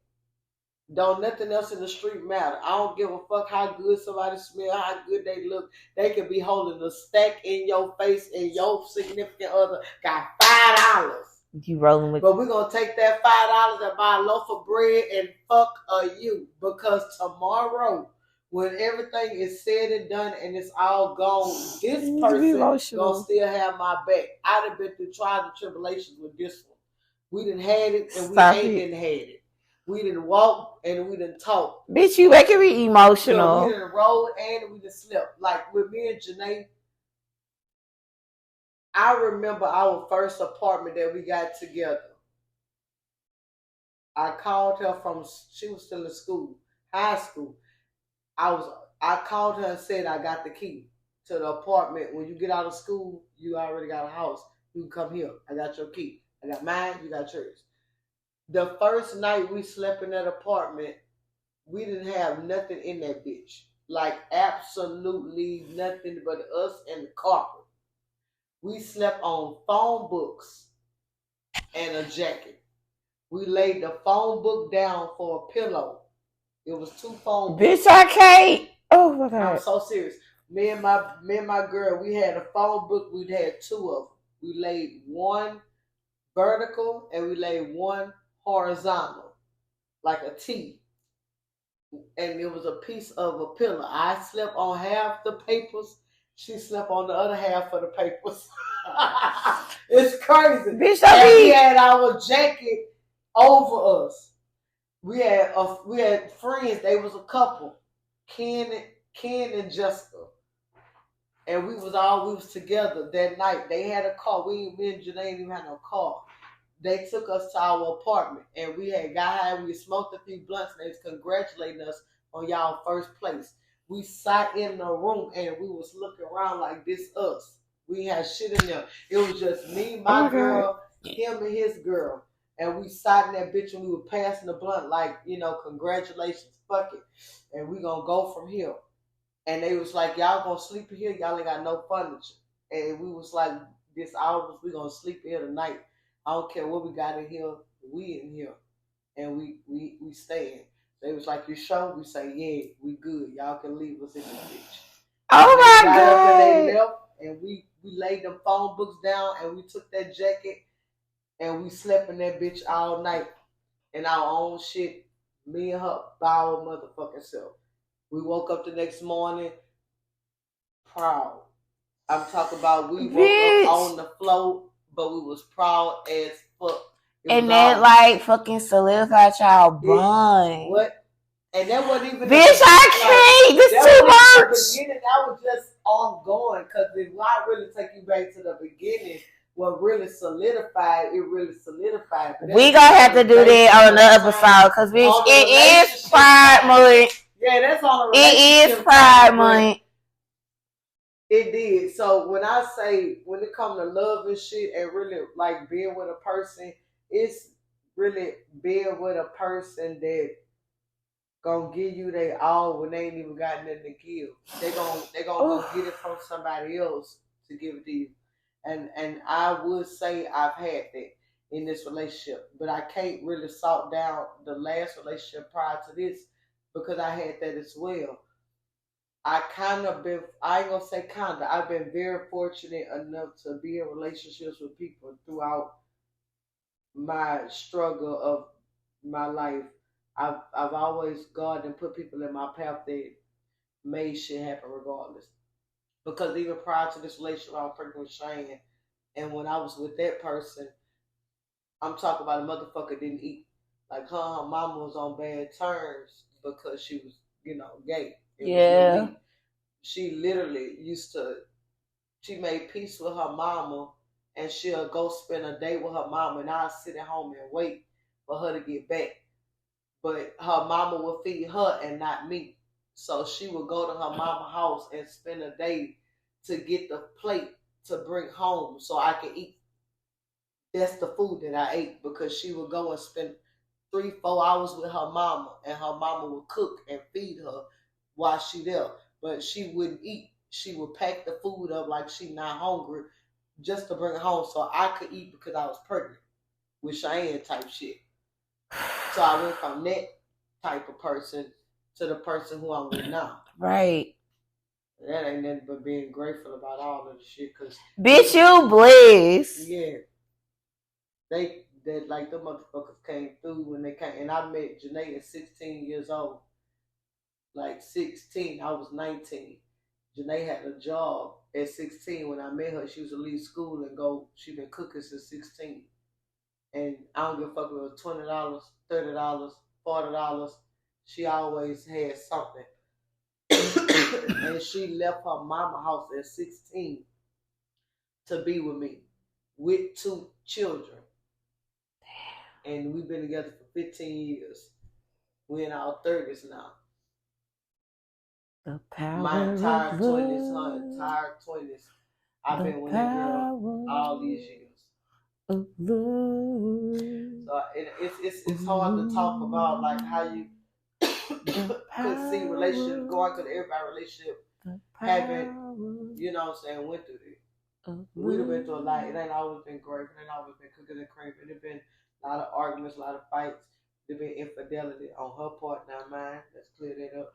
Speaker 2: Don't nothing else in the street matter. I don't give a fuck how good somebody smell, how good they look. They could be holding a stack in your face and your significant other got $5.
Speaker 1: You rolling with?
Speaker 2: But we're gonna take that $5 and buy a loaf of bread and fuck you, because tomorrow, when everything is said and done and it's all gone, this person gonna still have my back. I'd have been through trials and tribulations with this one. We done had it and we ain't had it. We didn't walk and we didn't talk.
Speaker 1: Bitch, you making me emotional.
Speaker 2: We didn't roll and we didn't slept. Like with me and Janae, I remember our first apartment that we got together. I called her she was still in school, high school. I called her and said I got the key to the apartment. When you get out of school, you already got a house. You can come here. I got your key. I got mine, you got yours. The first night we slept in that apartment, we didn't have nothing in that bitch. Like absolutely nothing but us and the carpet. We slept on phone books and a jacket. We laid the phone book down for a pillow. It was 2 phone books.
Speaker 1: Bitch, I can't. Oh my God.
Speaker 2: I'm so serious. Me and my girl, we had a phone book. We had 2 of them. We laid one vertical and we laid one horizontal, like a T. And it was a piece of a pillow. I slept on half the papers. She slept on the other half of the papers. It's crazy.
Speaker 1: Bitch,
Speaker 2: we had our jacket over us. We had friends. They was a couple, Ken and Jessica, and we was together that night. They had a car. Me and Janae didn't even have no car. They took us to our apartment, and we had got high. We smoked a few blunts, and they was congratulating us on y'all first place. We sat in the room, and we was looking around like this us. We had shit in there. It was just me, my girl, him, and his girl. And we sat in that bitch, and we were passing the blunt like, congratulations, fuck it. And we gonna go from here. And they was like, y'all gonna sleep in here? Y'all ain't got no furniture. And we was like, this hours, we gonna sleep here tonight. I don't care what we got in here. We in here. And we staying. They was like, you sure? We say, yeah, we good. Y'all can leave us in this bitch.
Speaker 1: Oh my God.
Speaker 2: And they left, and we laid them phone books down, and we took that jacket, and we slept in that bitch all night in our own shit. Me and her by our motherfucking self. We woke up the next morning proud. I'm talking about we woke up on the floor, but we was proud as fuck.
Speaker 1: And that like fucking solidified y'all bond.
Speaker 2: What? And that wasn't even.
Speaker 1: Bitch, I can't. This too much.
Speaker 2: That was just ongoing. Because if I really take you back to the beginning, what really solidified, We gonna have to do that on another episode. Because bitch, it is Pride Month. Yeah, that's on a relationship. It is Pride Month. It did. So when I say, when it comes to love and shit and really like being with a person, it's really being with a person that gonna give you their all when they ain't even got nothing to give. They gonna go get it from somebody else to give it to you. And I would say I've had that in this relationship, but I can't really salt down the last relationship prior to this because I had that as well. I ain't gonna say I've been very fortunate enough to be in relationships with people throughout my struggle of my life. I've always God and put people in my path that made shit happen regardless. Because even prior to this relationship, I was pregnant with Shane, and when I was with that person, I'm talking about a motherfucker didn't eat. Like her mama was on bad terms because she was, gay. Yeah. She literally she made peace with her mama, and she'll go spend a day with her mama, and I'll sit at home and wait for her to get back. But her mama would feed her and not me. So she would go to her mama's house and spend a day to get the plate to bring home so I could eat. That's the food that I ate, because she would go and spend 3-4 hours with her mama, and her mama would cook and feed her while she there. But she wouldn't eat. She would pack the food up like she not hungry just to bring it home so I could eat because I was pregnant with Cheyenne type shit. So I went from that type of person to the person who I'm with now.
Speaker 1: Right.
Speaker 2: That ain't nothing but being grateful about all of the shit. Cause
Speaker 1: bitch, you blessed.
Speaker 2: Yeah. They like the motherfuckers came through when they came, and I met Janae at 16 years old. Like 16, I was 19. Janae had a job at 16 when I met her. She was to leave school and go. She been cooking since 16, and I don't give a fuck if it was $20, $30, $40. She always had something. And she left her mama house at 16 to be with me with 2 children. And we've been together for 15 years. We're in our 30s now.
Speaker 1: The power
Speaker 2: My entire
Speaker 1: of
Speaker 2: 20s,
Speaker 1: love.
Speaker 2: her entire 20s, I've been with that girl all these years.
Speaker 1: Of love.
Speaker 2: So it's hard to talk about like how you could see relationships going, because everybody relationship haven't, you know what I'm saying, went through it. We'd have been through a lot. It ain't always been great. It ain't always been cooking and cream. It have been a lot of arguments, a lot of fights. There been infidelity on her part, not mine. Let's clear that up.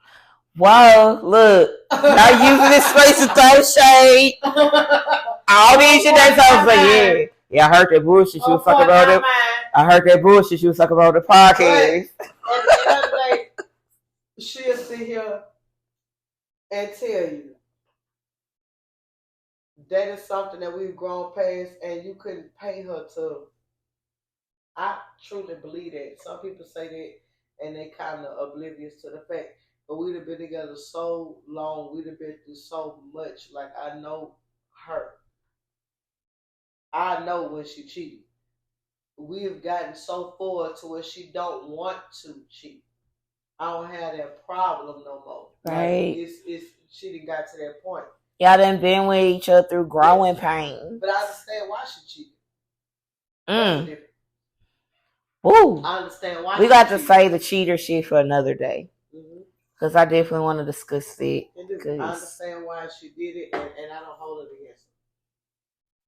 Speaker 1: Wow, look. Now using this space to throw shade. All these shit that sounds like, yeah, I heard that bullshit you was talking about it. I heard that bullshit you was talking about the podcast.
Speaker 2: At the end of the day, she'll sit here and tell you that is something that we've grown past, and you couldn't pay her to. I truly believe that. Some people say that, and they kind of oblivious to the fact. But we'd have been together so long. We'd have been through so much. Like, I know her. I know when she cheated. We have gotten so forward to where she don't want to cheat. I don't have that problem no more.
Speaker 1: Right.
Speaker 2: Like, it's she done got to that point.
Speaker 1: Y'all done been with each other through growing pain.
Speaker 2: But I understand why she cheated.
Speaker 1: Woo.
Speaker 2: I understand why.
Speaker 1: We got to say the cheater shit for another day. Because I definitely want to discuss it.
Speaker 2: I understand why she did it, and I don't hold it against her.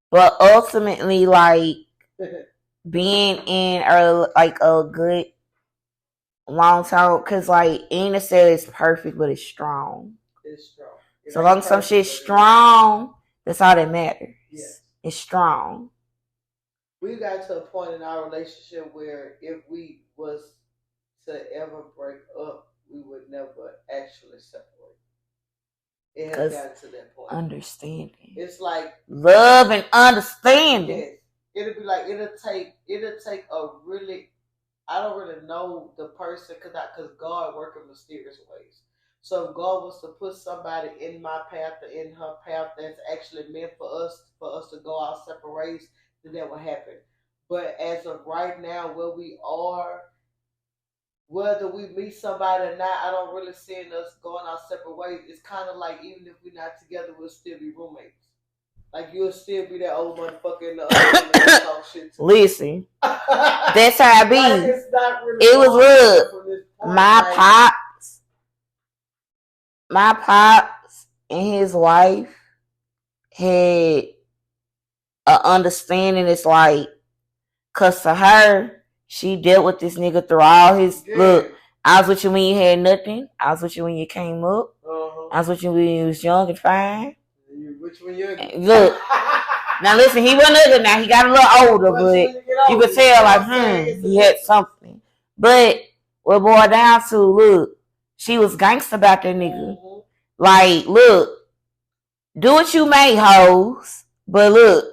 Speaker 1: But ultimately, like, being in a good long time, because, like, ain't necessarily it's perfect, but it's strong.
Speaker 2: It's strong.
Speaker 1: So long as some shit's strong, that's all that matters.
Speaker 2: Yes.
Speaker 1: It's strong.
Speaker 2: We got to a point in our relationship where if we was to ever break up, we would never actually separate. It has gotten to that point.
Speaker 1: Understanding.
Speaker 2: It's like
Speaker 1: love and understanding.
Speaker 2: Yes. It'll be like it'll take a really, I don't really know the person because God works in mysterious ways. So if God was to put somebody in my path or in her path that's actually meant for us to go our separate ways, then that will happen. But as of right now, where we are, whether we meet somebody or not, I don't really see us going our separate ways. It's kind of like even if we're not together, we'll still be roommates. Like you'll still be that old motherfucker in the other talk shit too.
Speaker 1: Listen, that's how I be.
Speaker 2: Like it's not really
Speaker 1: it was good. My pops and his wife had an understanding. It's like, cause to her, she dealt with this nigga through all his look. I was with you when you had nothing. I was with you when you came up. I was with you when you was young and fine.
Speaker 2: Which one you
Speaker 1: look? Now listen, he wasn't ugly. Now he got a little older, but you could tell like, he had something. But what boiled down to, look, she was gangster about that nigga. Like, look, do what you may, hoes, but look,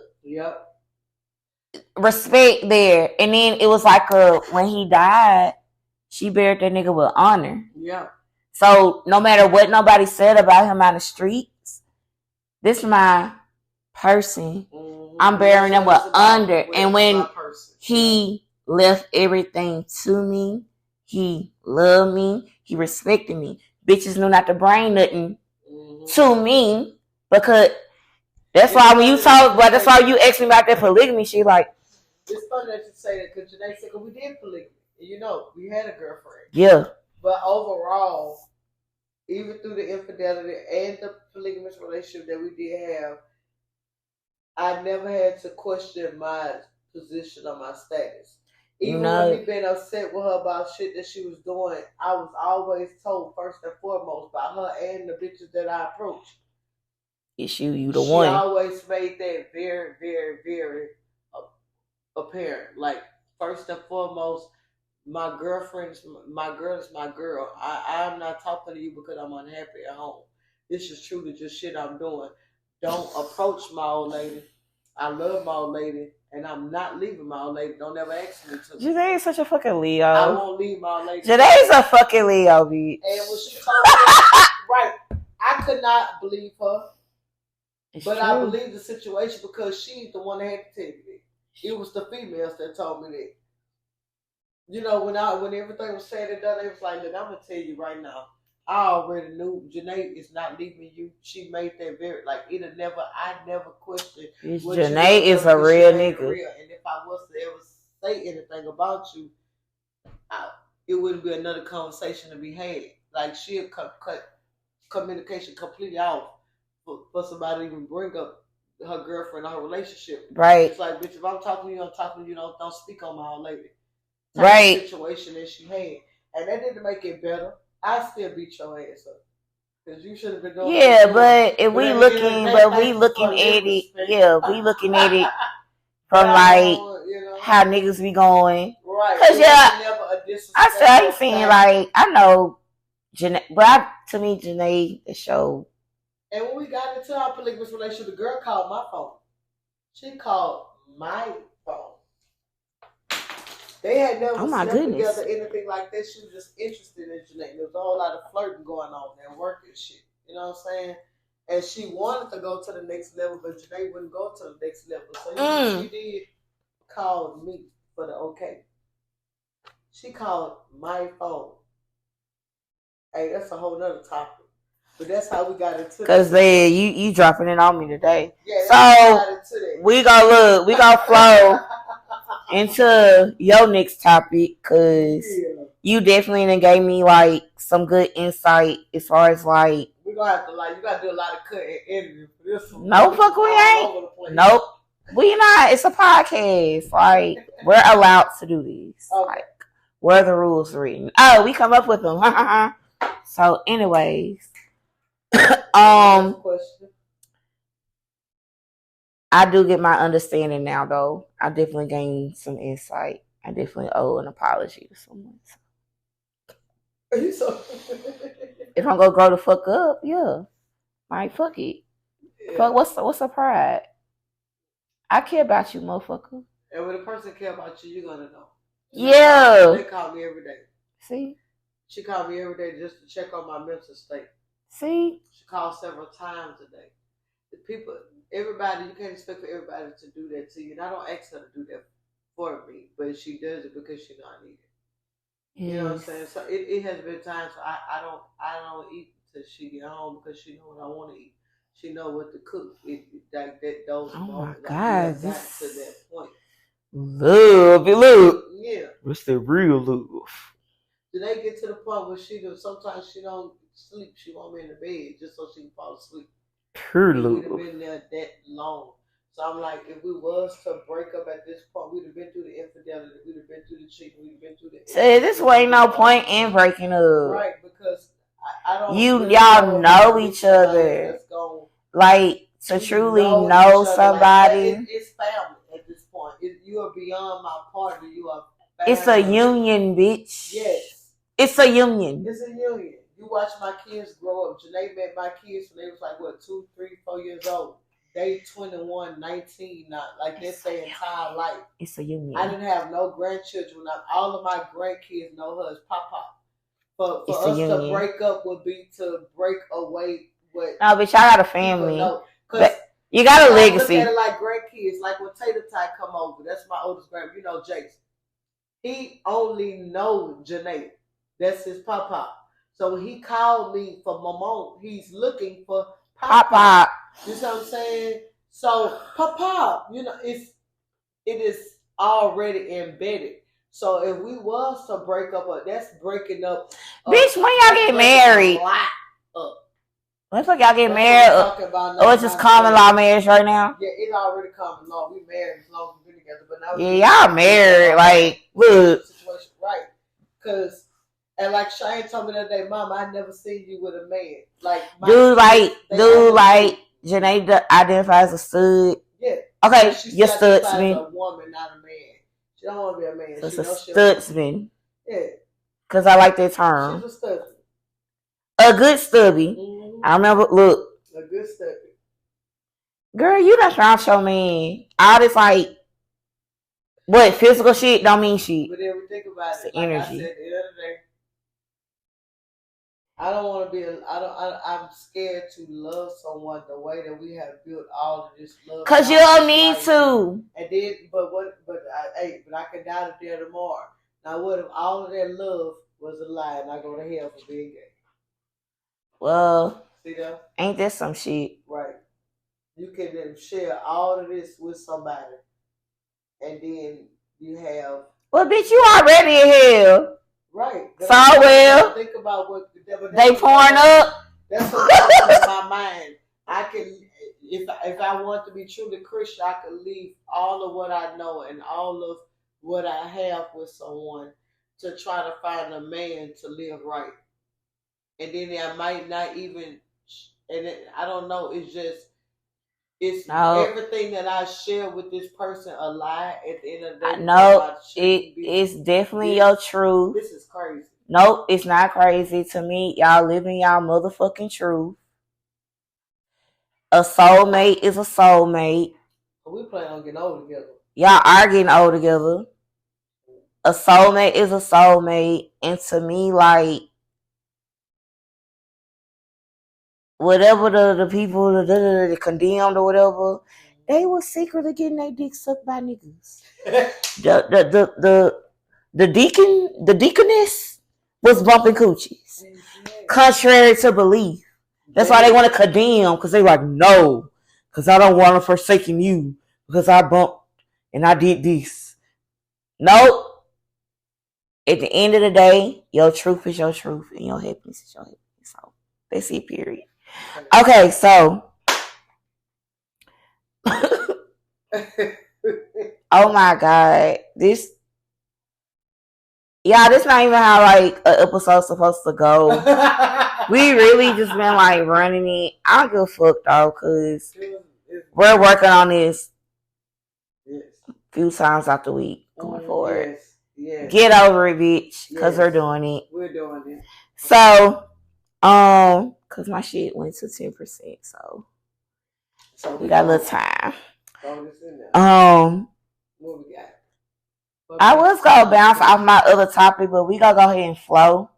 Speaker 1: respect there. And then it was like when he died, she buried that nigga with honor.
Speaker 2: Yeah.
Speaker 1: So no matter what nobody said about him on the streets, this is my person. I'm burying him with honor. And when he left everything to me, he loved me, he respected me. Bitches knew not to bring nothing to me because that's why when you talk, but that's why you asked me about that polygamy shit. Like,
Speaker 2: it's funny that you say that because Janae said we did polygamy. You know, we had a girlfriend.
Speaker 1: Yeah.
Speaker 2: But overall, even through the infidelity and the polygamous relationship that we did have, I never had to question my position or my status. Even with me being upset with her about shit that she was doing, I was always told first and foremost by her and the bitches that I approached.
Speaker 1: It's you the one.
Speaker 2: She always made that very, very, very apparent. Like, first and foremost, my girl is my girl. I'm not talking to you because I'm unhappy at home. This is truly just shit I'm doing. Don't approach my old lady. I love my old lady, and I'm not leaving my old lady. Don't ever ask me to.
Speaker 1: Janae is such a fucking Leo.
Speaker 2: I won't leave my old lady.
Speaker 1: Janae's a fucking Leo, bitch.
Speaker 2: And when she told me, right, I could not believe her. But true. I believe the situation because she's the one that had to tell me that. It was the females that told me that. You know, when everything was said and done, they was like, look, I'm going to tell you right now. I already knew Janae is not leaving you. She made that very, like, I never questioned.
Speaker 1: Janae is a real nigga.
Speaker 2: And if I was to ever say anything about you, it wouldn't be another conversation to be had. Like, she'll cut communication completely off for somebody to even bring up her girlfriend or her relationship.
Speaker 1: Right.
Speaker 2: It's like, bitch, if I'm talking to you, I'm talking to you. Don't speak on my old lady.
Speaker 1: Right.
Speaker 2: Situation that she had. And that didn't make it better. I still beat your ass up. Because you should have been doing
Speaker 1: but we looking at it from like how niggas be going.
Speaker 2: Right.
Speaker 1: Cause I ain't saying like I know Janae, but to me Janae the show.
Speaker 2: And when we got into our polygamous relationship, the girl called my phone. She called my phone. They had never slept together, anything like that. She was just interested in Janae. There was a whole lot of flirting going on and work and shit. You know what I'm saying? And she wanted to go to the next level, but Janae wouldn't go to the next level. So she did call me for the okay. She called my phone. Hey, that's a whole nother topic. But that's how we got into it.
Speaker 1: Because you dropping it on me today. Yeah, so we gonna flow into your next topic because you definitely done gave me like some good insight as far as like
Speaker 2: we gonna have to you gotta do a lot of cutting and editing for this one.
Speaker 1: No fuck we ain't. Nope. We not. It's a podcast. Like we're allowed to do these. Okay. Like where are the rules written? Oh, we come up with them. So anyways. I do get my understanding now, though. I definitely gained some insight. I definitely owe an apology to someone. If I'm gonna grow the fuck up, yeah, like fuck it. Yeah. Fuck, what's the pride? I care about you, motherfucker.
Speaker 2: And when a person care about you, you're gonna know.
Speaker 1: Yeah.
Speaker 2: They call me every day.
Speaker 1: See?
Speaker 2: She called me every day just to check on my mental state.
Speaker 1: See?
Speaker 2: She called several times a day. Everybody, you can't expect for everybody to do that to you. And I don't ask her to do that for me, but she does it because she know I need it. Yes. You know what I'm saying? So it has been times I don't eat till she get home because she know what I want to eat. She know what to cook. Those moments.
Speaker 1: My God,
Speaker 2: got to that point.
Speaker 1: Love.
Speaker 2: Yeah.
Speaker 1: What's the real love?
Speaker 2: Do they get to the point where sometimes she don't sleep. She want me in the bed just so she can fall asleep.
Speaker 1: Her love.
Speaker 2: We'd have been there that long. So I'm like, if we was to break up at this point, we'd have been through the infidelity, we'd have been through the cheating, we'd have been through the.
Speaker 1: So this way, ain't no point in breaking up.
Speaker 2: Right, because I don't.
Speaker 1: Y'all know each other. Like to truly know somebody.
Speaker 2: Like, it's family at this point. You are beyond my partner. You are. Family.
Speaker 1: It's a union, bitch.
Speaker 2: Yes.
Speaker 1: It's a union.
Speaker 2: It's a union. You watch my kids grow up. Janae met my kids when they was like, 2, 3, 4 years old. They 21, 19 now. Like, that's their entire life.
Speaker 1: It's a union.
Speaker 2: I didn't have no grandchildren. All of my grandkids know her as Papa. For us to break up would be to break away what...
Speaker 1: No, but y'all got a family. You got a legacy.
Speaker 2: I look at it like grandkids. Like when Tater Ty come over. That's my oldest grandpa. You know, Jason. He only knows Janae. That's his Papa. So when he called me for Maman, he's looking for Papa. You know what I'm saying? So Papa, it is already embedded. So if we was to break up, that's breaking up.
Speaker 1: Bitch, when y'all get married? When the fuck y'all get married? Or it's just common law marriage right now?
Speaker 2: Yeah, it's already common law. We married as long as we've been together. But now
Speaker 1: y'all married. Like, look.
Speaker 2: Situation, right. Because, and like Shane told me the other day, Mom, I never seen you with a man. Like,
Speaker 1: Janae identifies as a stud.
Speaker 2: Yeah.
Speaker 1: Okay, your studsman.
Speaker 2: A woman, not a man. She don't want to be a man.
Speaker 1: So it's a studsman.
Speaker 2: Yeah.
Speaker 1: Because I like that term.
Speaker 2: She's a stubby.
Speaker 1: A good stubby. Mm-hmm. I remember, look.
Speaker 2: A good stubby.
Speaker 1: Girl, you not trying to show me all this, like, what, physical shit don't mean shit.
Speaker 2: But then we think about
Speaker 1: it's
Speaker 2: it.
Speaker 1: Like energy.
Speaker 2: I said the other day, I don't want to be. I'm scared to love someone the way that we have built all of this love.
Speaker 1: Cause you don't need to.
Speaker 2: And then, but I can die there tomorrow. Now, what if all of that love was a lie and I go to hell for being gay?
Speaker 1: Well,
Speaker 2: see that?
Speaker 1: Ain't that some shit?
Speaker 2: Right. You can then share all of this with somebody, and then you have.
Speaker 1: Well, bitch, you already in hell.
Speaker 2: Right.
Speaker 1: So well.
Speaker 2: Think about what
Speaker 1: they pouring up.
Speaker 2: That's what comes in my mind. I can, if I want to be truly Christian, I could leave all of what I know and all of what I have with someone to try to find a man to live right. And then I might not even, I don't know. It's everything that I share with this person a lie at the end of the day.
Speaker 1: No, it's definitely your truth.
Speaker 2: This is crazy.
Speaker 1: Nope, it's not crazy to me. Y'all living y'all motherfucking truth. A soulmate is a soulmate.
Speaker 2: We plan on getting old together.
Speaker 1: Y'all are getting old together. A soulmate is a soulmate. And to me, like, whatever the people the condemned or whatever, they were secretly getting their dick sucked by niggas. the deaconess was bumping coochies. Contrary to belief. That's why they want to condemn, because they like, no, because I don't want to forsaken you, because I bumped and I did this. Nope. At the end of the day, your truth is your truth and your happiness is your happiness. So that's it, period. Okay, so oh my God. This not even how like an episode's supposed to go. We really just been like running it. I don't give a fuck though, cause we're working on this a few times out the week going forward. Yes. Get over it, bitch, cause we're doing it.
Speaker 2: We're doing it.
Speaker 1: So, cause my shit went to 10%, so we got a little time.
Speaker 2: What we got?
Speaker 1: I was gonna bounce off my other topic, but we gonna go ahead and flow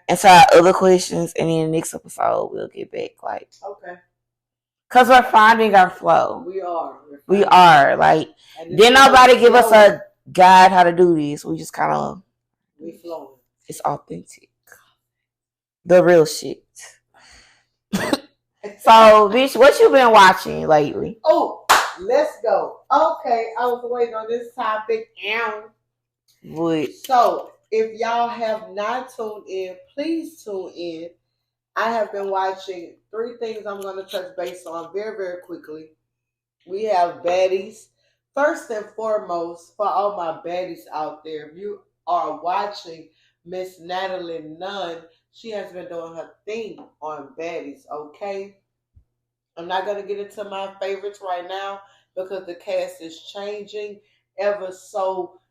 Speaker 1: into our other questions, and in the next episode we'll get back. Like, cause we're finding our flow. We are. Like, didn't nobody give us a guide how to do this. We just kind of
Speaker 2: we flowing.
Speaker 1: It's authentic. The real shit. So, bitch, what you been watching lately?
Speaker 2: Oh, let's go. Okay, I was waiting on this topic.
Speaker 1: What?
Speaker 2: So, if y'all have not tuned in, please tune in. I have been watching 3 things I'm going to touch base on very, very quickly. We have baddies. First and foremost, for all my baddies out there, if you are watching Miss Natalie Nunn, she has been doing her thing on baddies, okay? I'm not going to get into my favorites right now because the cast is changing ever so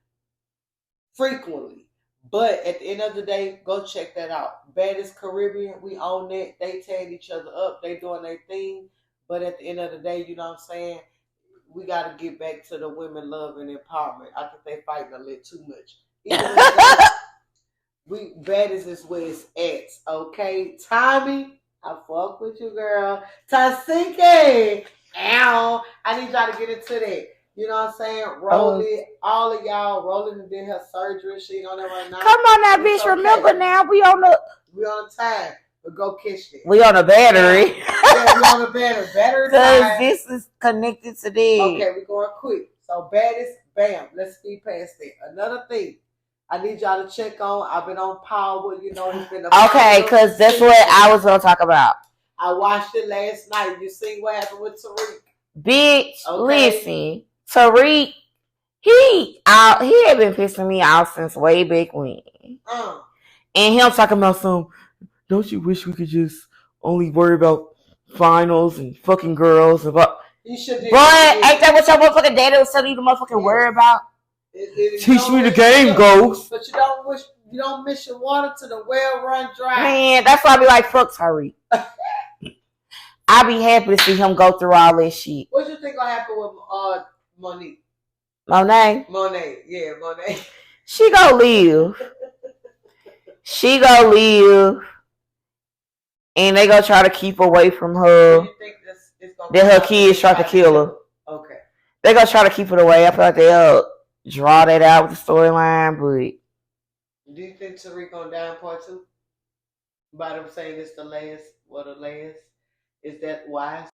Speaker 2: frequently. But at the end of the day, go check that out. Baddies Caribbean, we own it. They tearing each other up. They doing their thing. But at the end of the day, you know what I'm saying? We got to get back to the women love and empowerment. I think they fighting a little too much. Baddies is where it's at, okay? Tommy, I fuck with you, girl. Tasike, ow. I need y'all to get into that. You know what I'm saying? Rolling, all of y'all, Rolling did her surgery. She on there right now.
Speaker 1: Come on now, bitch. Okay. Remember now, we on
Speaker 2: time. But go catch it.
Speaker 1: We on a battery.
Speaker 2: Yeah, we on a battery. Battery
Speaker 1: time. Because this is connected to this.
Speaker 2: Okay, we going quick. So baddies, bam. Let's speed past that. Another thing I need y'all to check on. I've been on Power. You know, it's been
Speaker 1: okay, because that's what I was going to talk about.
Speaker 2: I watched it last night. You seen what happened with Tariq?
Speaker 1: Bitch, listen. Tariq He had been pissing me off since way back when. And him talking about some, don't you wish we could just only worry about finals and fucking girls? About But ain't that what your motherfucking daddy was telling you to motherfucking worry about? Teach me the game, Ghost.
Speaker 2: But you don't miss your water to the well run dry.
Speaker 1: Man, that's why I be like, fuck Tariq. I be happy to see him go through all this shit.
Speaker 2: What do you think gonna happen with Monique?
Speaker 1: Monet?
Speaker 2: Yeah, Monet.
Speaker 1: She gonna live. She gonna live. And they gonna try to keep away from her.
Speaker 2: You think
Speaker 1: then her kids try to kill her.
Speaker 2: Okay.
Speaker 1: They gonna try to keep it away. I feel like they'll draw that out with the storyline, but
Speaker 2: do you think Tariq gonna die in part 2? By them saying it's the last, is that wise?